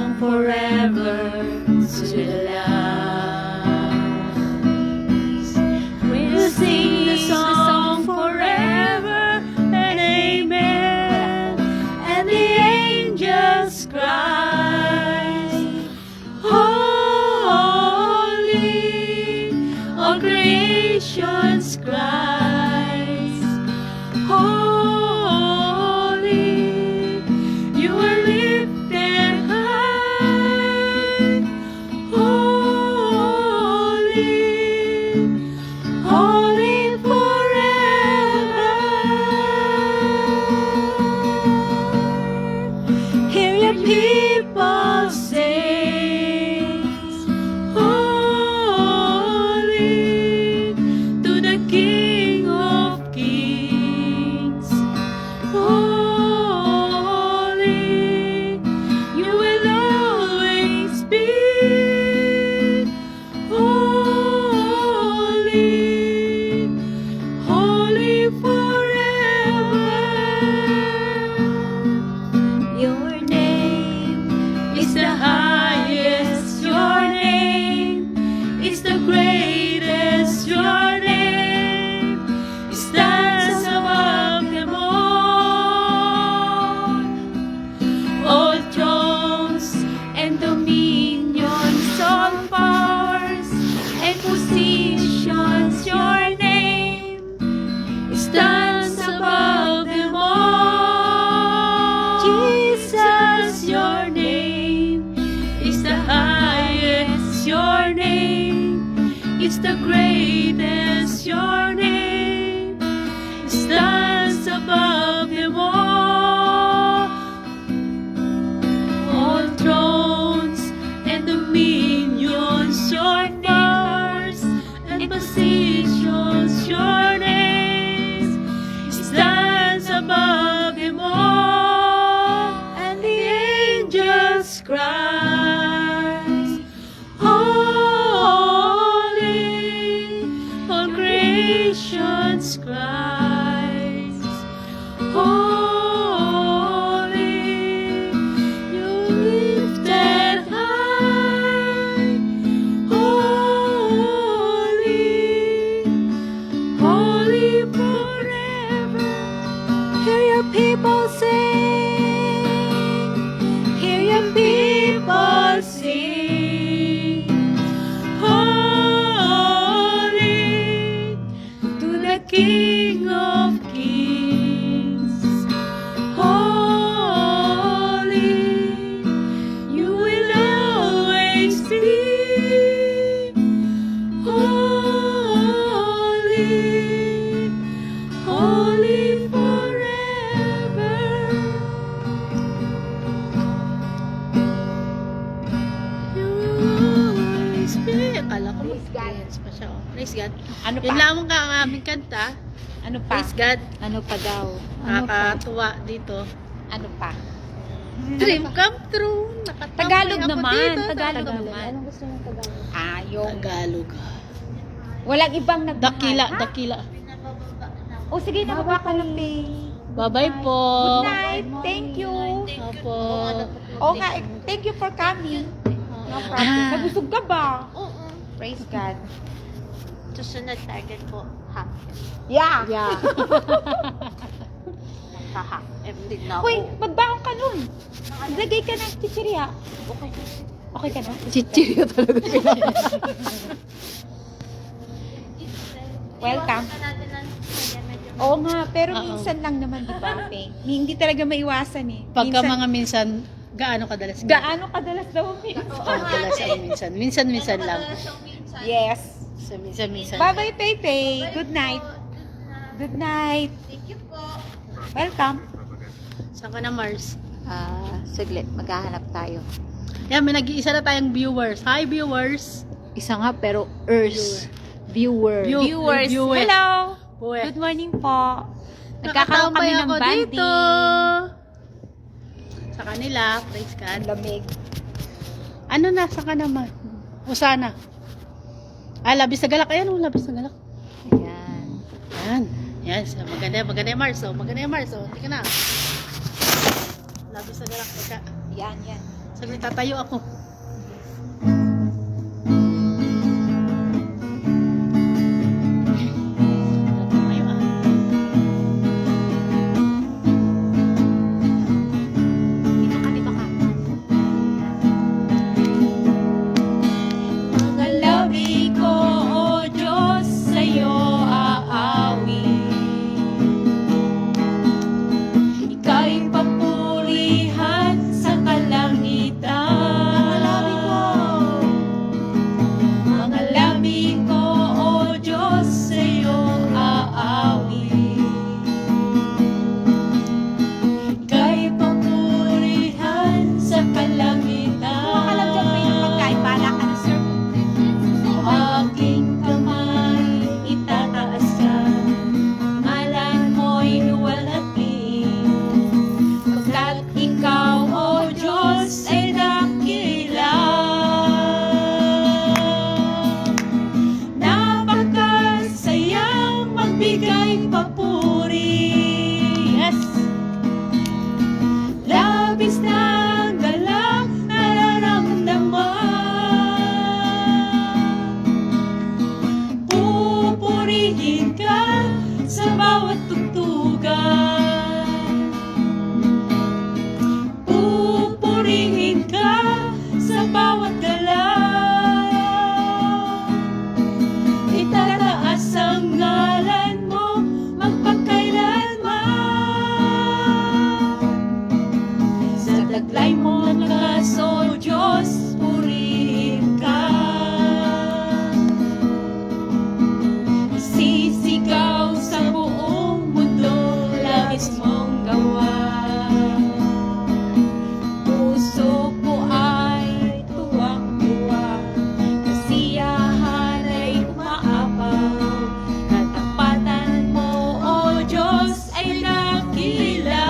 song forever to the last. We'll sing the song forever and amen. And the angels cry, holy, all creations cries, holy, you are lifted high, holy, holy forever. Hear your people sing, holy, to the King of Kings. Holy, you will always be. Holy, holy forever. Your name is the highest. Your name is the greatest. Your name stands above them all thrones and dominions, all powers and positions. Your name stands above them all. Jesus, your name is the highest. Your name is the greatest. Your name stands above them all thrones and dominions, your powers and positions. Your name stands above them all, and the angels cry, holy, all creations cries, holy, you lifted high, holy, holy forever. Hear your people sing, hear your people sing, holy, to the King of Kings. Holy, you will always be. Holy, holy forever. You will always be. Akala ko mag-dance pa siya. Praise God. Ano Yun pa? lamang ka ang aming kanta. Ano pa? Praise God. Ano pa daw? Ano pa? Nakakatuwa dito. Ano pa? Dream come true. Nakatamoy Tagalog ako naman. dito. Tagalog naman. Anong gusto mong Tagalog? Ah, yung Tagalog. walang ibang nagmahal. Dakila, dakila. O sige, nababa ka ng play. Bye-bye po. Good night. Thank you. Opo. Oo nga, thank you for coming. No problem. Ah. Nabusog ka ba? Praise God. Susunod target ko, ha? Yeah. Yeah. Haha. Hindi na ako. Hoy, magbaon ka nun. Lagay ka ng chichirya. Okay. Okay ka na? Chichirya talaga. Welcome. Iwasan natin ng medyo Oo nga, pero Oo. minsan lang naman, di ba, ate? Hindi talaga maiwasan eh. Pagka Minsan- mga minsan, gaano kadalas? Gaano kadalas daw minsan? Kadalas ang minsan. Minsan lang. Yes. So, minsan. Bye-bye, Pepe. Good night. Good night. Thank you po. Welcome. Saan ka na, Mars? Saglit, maghahanap tayo. Yan, may nag-iisa na tayong viewers. Hi, viewers. Isa nga, pero Earth. Viewer. Viewers. Viewer. Hello. Buwe. Good morning po. Nagkakaroon Nakatambay kami ng ako banding. dito. Sa kanila, praise God. Ang lamig. Ano nasa ka naman? Usana. Ah, labis na galak. Ayan, oh, labis na galak. Ayan. Ayan. Yes, maganda yung Mars. Oh. Maganda yung Mars. Oh. Tika na. Labis na galak. Teka. Yan, yan. Saglit, tatayo ako. Tatayo ah. Dito ka, dito ka. Mga labi ko, O Diyos, sa'yo aawi. Ika'y papurihan sa kalangitan. Mga labi ko, O Diyos, sa'yo aawi. Ika'y papurihan sa kalangitan. Alam dyan pa yung pagkain. Bahala ka na, sir. Aking kamay itataas ka, ngalan mo'y luwalhati. Pagkat ikaw, O Diyos, ay dakila. Napakasayang magbigay papuri. Yes! Labis na galak nararamdaman. Pupurihin ka sa bawat tugtugan. Pupurihin ka sa bawat galaw. Itataas ang ngalan mo magpakailanman. Sa taglay mo lakas, O Diyos, purihin ka. Isisigaw sa buong mundo, labis mong gawa. Puso ko ay tuwang-tuwa, kasiyahan ay umaapaw. Katapatan mo, O Diyos, ay dakila.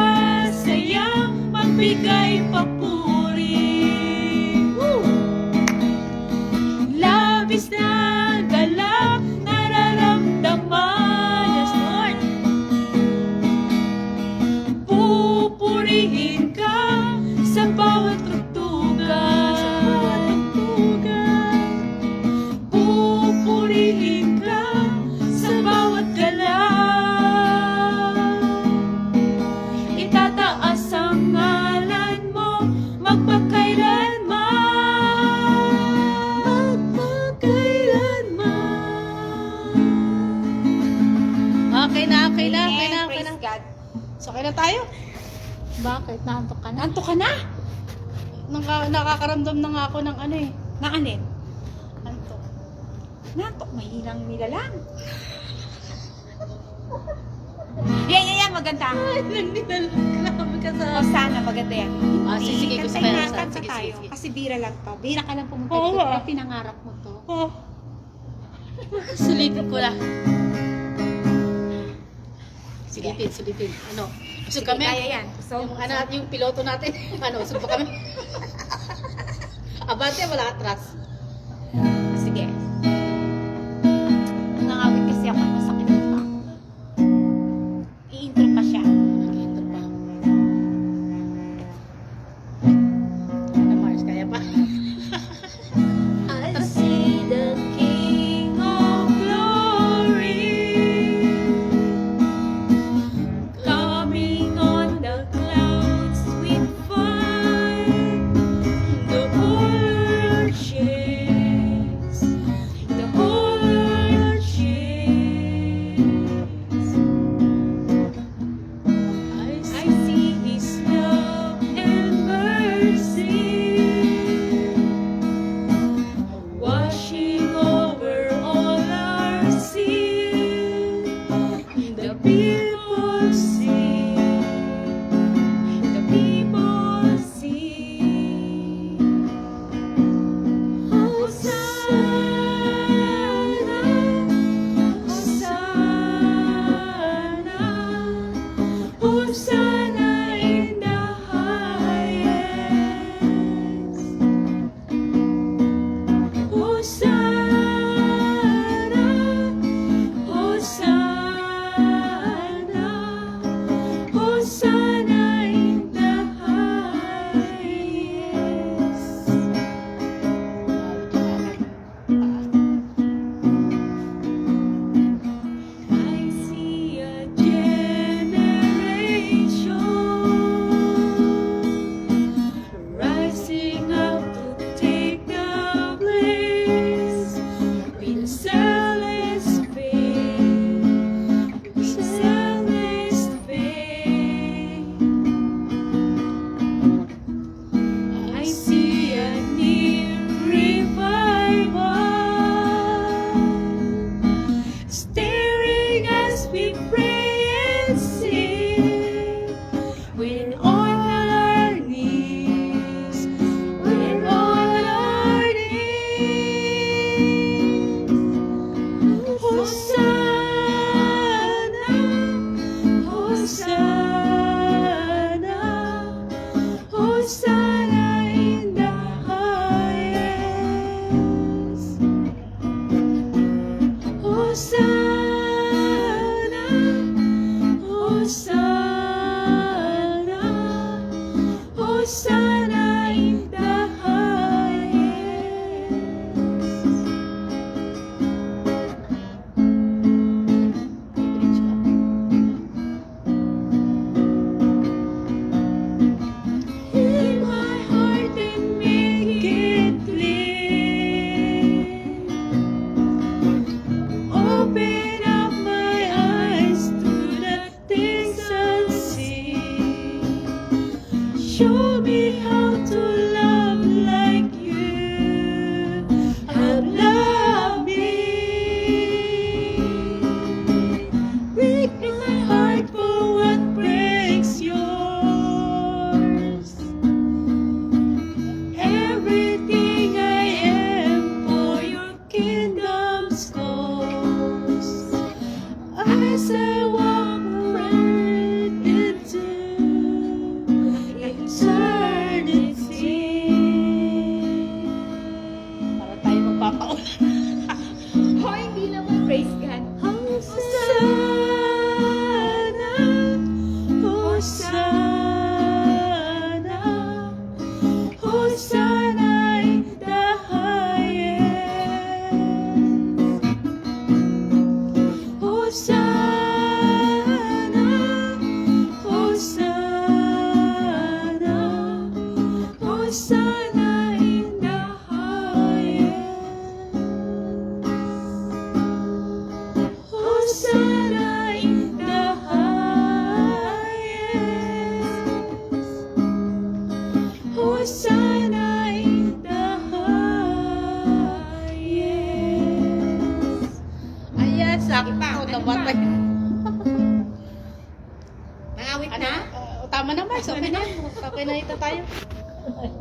Napakasayang magbigay papuri. Labis na galak nararamdaman. Yes, Lord. Pupurihin ka sa bawat tugtugan. Pupurihin ka sa bawat galaw. Itataas ang ngalan mo magpakailanman. Okay na, okay na, okay na, okay Praise na. God. So, okay na tayo. Bakit? Naantok ka na? Nanto ka na? Nakakaramdam na nga ako ng ano eh. Naanin? Anto. Nantok, mahinang nilalang. Yan, maganda. Grabe ka sa... O sana, maganda yan. Ah, sige, gusto Kantay ko na, yan. kanta Sige, tayo. sige, sige. Kasi bira lang to. Bira ka lang pumunta Oo dito. nga. Pero pinangarap mo to. Oh. Sulitin ko lang. Sulitin. Ano? Usog Sige, kami? kaya yan. So, Yung, ano, yung piloto natin. Ano, usog pa kami? Abante, wala atras. sige. Nangawit kasi ako, masakit pa ako. I-intro pa siya. Ito pa. Ano, Mars, kaya pa? I see the King of Glory coming on the clouds with fire. The whole earth shakes. Hosanna, Hosanna in the highest. Hosanna, Hosanna, Hosanna in the highest. Hosanna in the highest. Hosanna in the highest. Ayan, sakit pa. Ano Ano ba? ba? Nangawit Ano? na? Tama naman. So, okay na. Okay na ito tayo.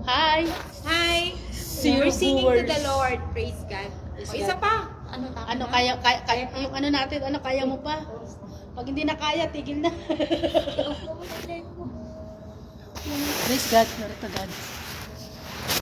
Hi. Hi! Zero We're singing to viewers. the Lord. Praise God. O, isa pa. Ano tapos Ano na? kaya yung ano natin, ano kaya mo pa? Pag hindi na kaya, tigil na. Praise God, glory to God.